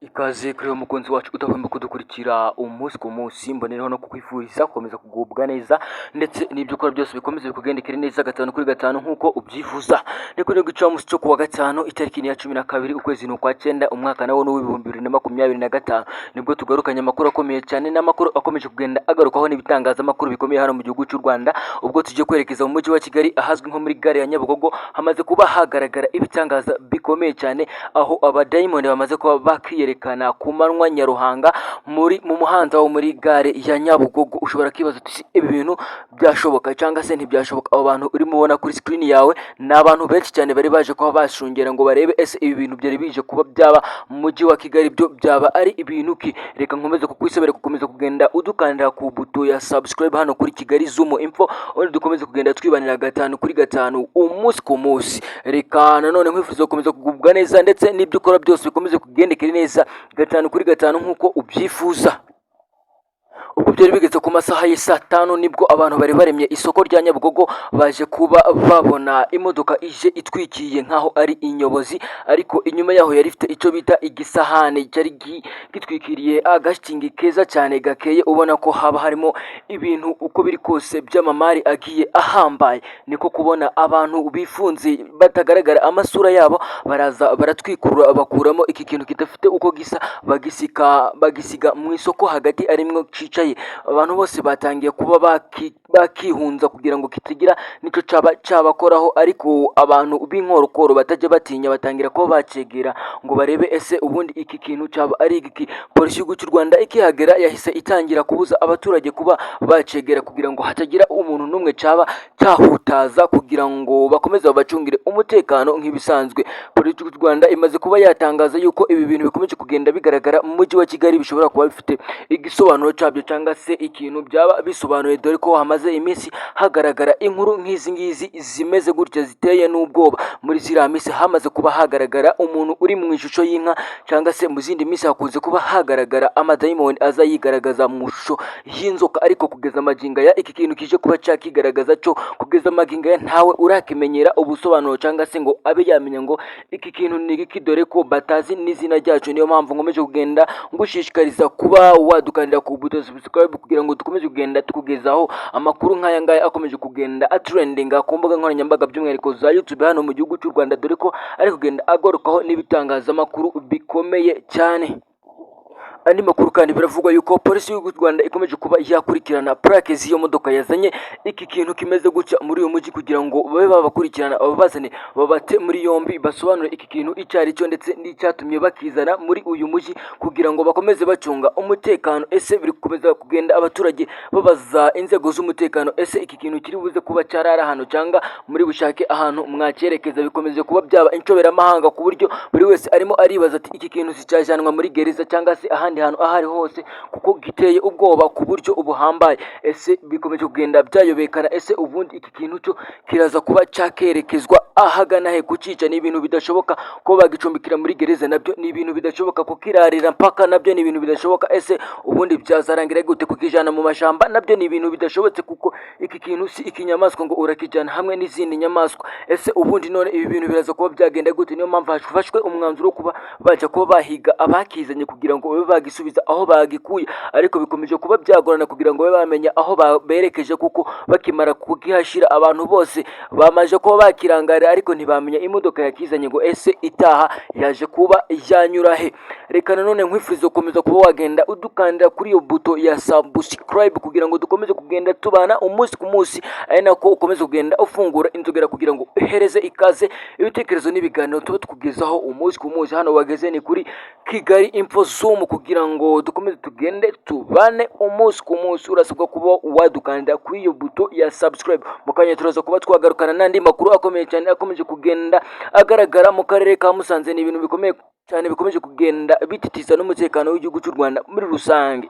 Ikaze kuri uwo mukunzi wacu udahwema kudukurikira umunsi ku munsi, mbonereho no kukwifuriza gukomeza kugubwa neza ndetse n'ibyo ukora byose bikomeze bikugendekere neza gatanu kuri gatanu nk'uko ubyifuza. Ni kuri gicamunsi cyo kuwa gatanu itariki ya 12 ukwezi n'ukwa 9 umwaka nawo n'uw'ibihumbi 2025 nibwo tugarukanye amakuru akomeye cyane n'amakuru akomeje kugenda agarukaho n'ibitangazamakuru bikomeye hano mu gihugu cy'u Rwanda, ubwo tujye kwerekeza mu mujyi wa Kigali ahazwi nko muri gare ya Nyabugogo. Hamaze kuba hagaragara ibitangaza bikomeye cyane aho abadayimoni bamaze kuba bakiyerekana ku manywa nyaruhanga mu muhanda wo muri gare ya Nyabugogo. Ushobora kwibaza uti ibi bintu byashoboka cyangwa se ntibyashoboka? Abo bantu urimo ubona kuri screen yawe ni abantu benshi cyane bari baje kuba bashungera ngo barebe ese ibi bintu byari bije kuba byaba mu mujyi wa Kigali byo byaba ari ibintu ki. Reka nkomeze kukwisabira gukomeza kugenda udukandira ku buto ya subscribe hano kuri Kigali Zoom Info, ubundi dukomeze kugenda twibanira gatanu kuri gatanu umunsi ku munsi. Reka nanone nkwifuriza gukomeza kugubwa neza ndetse n'ibyo ukora byose bikomeze kugendekera neza gatanu kuri gatanu nk'uko ubyifuza. Ubwo byari bigeze ku masaha y'isa 5 nibwo abantu bari baremye isoko rya Nyabugogo baje kuba babona imodoka ije itwikiye nkaho ari inyobozi, ariko inyuma yaho yari ifite icyo bita igisahane cyari gitwikiriye agashitingi keza cyane gakeye, ubona ko haba harimo ibintu uko biri kose by'amamari agiye ahambaye. Niko kubona abantu bifunze batagaragara amasura yabo baraza baratwikurura bakuramo iki kintu kidafite uko gisa bagisiga mu isoko hagati arimwo cicaye. Abantu bose batangiye kuba bakihunza kugira ngo kitagira nico cabakoraho, ariko abantu b'inkorokoro batajya batinya batangira kuba bacegera ngo barebe ese ubundi iki kintu caba ari iki. Polisi y'u Rwanda ikihagera yahise itangira kubuza abaturage kuba bacegera kugira ngo hatagira umuntu n'umwe caba cyahutaza kugira ngo bakomeze babacungire umutekano nk'ibisanzwe. Polisi y'u Rwanda imaze kuba yatangaza yuko ibi bintu bikomeje kugenda bigaragara mu mujyi wa Kigali bishobora kuba bifite igisobanuro cyabyo cyangwa se ikintu byaba bisobanuye, dore ko hamaze iminsi hagaragara inkuru nk'izi ngizi zimeze gutya ziteye n'ubwoba. Muri ziriya minsi hamaze kuba hagaragara umuntu uri mu ishusho y'inka, cyangwa se mu zindi minsi hakunze kuba hagaragara amadayimoni aza yigaragaza mu shusho y'inzoka, ariko kugeza maginga ya iki kintu kije kuba cyakigaragaza cyo kugeza maginga ya ntawe urakimenyera ubusobanuro cyangwa se ngo abe yamenya ngo iki kintu ni iki, dore ko batazi n'izina ryacu. Niyo mpamvu nkomeje kugenda ngushishikariza kuba wadukandira ku buto subscribe kugira ngo dukomeze kugenda tukugezaho amakuru nk'aya ngaya akomeje kugenda atrendinga ku mbuga nkoranyambaga by'umwihariko za YouTube hano mu gihugu cy'u Rwanda, dore ko ari kugenda agarukaho n'ibitangazamakuru bikomeye cyane. Andi makuru kandi biravugwa yuko polisi y'u Rwanda ikomeje kuba yakurikirana plaque z'iyo modoka yazanye iki kintu kimeze gutya muri uyu mujyi, kugira ngo babe babakurikirana babazane babate muri yombi basobanure iki kintu icyo ari cyo ndetse n'icyatumye bakizana muri uyu mujyi, kugira ngo bakomeze bacunga umutekano. Ese biri gukomeza kugenda abaturage babaza inzego z'umutekano ese iki kintu kiri buze kuba cyarara hano cyangwa muri bushake ahantu mwacyerekeza. Bikomeje kuba byaba inshoberamahanga ku buryo buri wese arimo aribaza ati iki kintu sicyajyanwa muri gereza cyangwa se ahandi hantu ahari hose, kuko giteye ubwoba ku buryo ubuhambaye. Ese bikomeje kugenda byayobekana ese ubundi iki kintu cyo kiraza kuba cyakerekezwa ahagana he? Kucica ni ibintu bidashoboka, ko bagicumbikira muri gereza nabyo ni ibintu bidashoboka, kukirarira mpaka nabyo ni ibintu bidashoboka. Ese ubundi byazarangira gute? Kukijana mu mashamba nabyo ni ibintu bidashobotse, kuko iki kintu si ikinyamaswa ngo urakijana hamwe n'izindi nyamaswa. Ese ubundi none ibi bintu biraza kuba byagenda gute? Niyo mpamvu hafashwe umwanzuro wo kuba bajya kuba bahiga abakizanye kugira ngo babe bagisubiza aho bagikuye, ariko bikomeje kuba byagorana kugira ngo babe bamenya aho berekeje, kuko bakimara kugihashira abantu bose bamaje kuba bakirangarira ariko ntibamenya imodoka yakizanye ngo ese itaha yaje kuba yanyura he. Reka nanone nkwifuriza gukomeza kuba wagenda udukandira kuri iyo buto ya subscribe kugira ngo dukomeze kugenda tubana umunsi ku munsi, ari nako ukomeze kugenda ufungura inzogera kugira ngo uhereze ikaze ibitekerezo n'ibiganiro tuba tukugezaho umunsi ku munsi. Hano wageze ni kuri Kigali Info Zoom kugira ngo dukomeze tugende tubane umunsi ku munsi. Urasabwa kuba wadukandira kuri iyo buto ya subscribe. Mu kanya turaza kuba twagarukana n'andi makuru akomeye cyane akomeje kugenda agaragara mu karere ka Musanze. Ni ibintu bikomeye cyane bikomeje kugenda bititiza n'umutekano w'igihugu cy'u Rwanda muri rusange.